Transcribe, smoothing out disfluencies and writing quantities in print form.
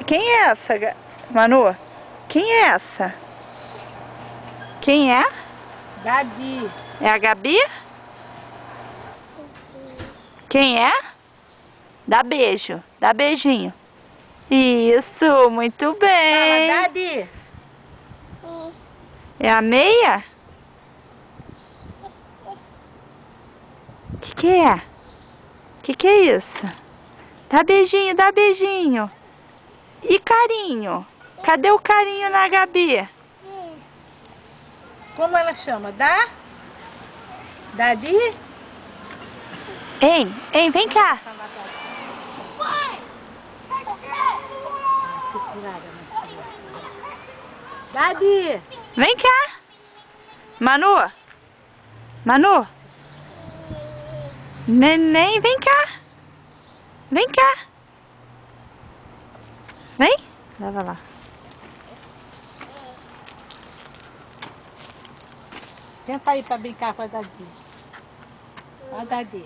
Quem é essa, Manu? Quem é essa? Quem é? Gabi. É a Gabi? Quem é? Dá beijo, dá beijinho. Isso, muito bem. Fala, Gabi. É a meia? Que é? Que é isso? Dá beijinho, dá beijinho. E carinho? Cadê o carinho na Gabi? Como ela chama? Dadi? Hein, vem cá. Dadi. Vem cá. Manu? Manu? Neném, vem cá. Vem cá. Vem. Leva lá. Tenta ir pra brincar com a Dadi. Ó a Dadi.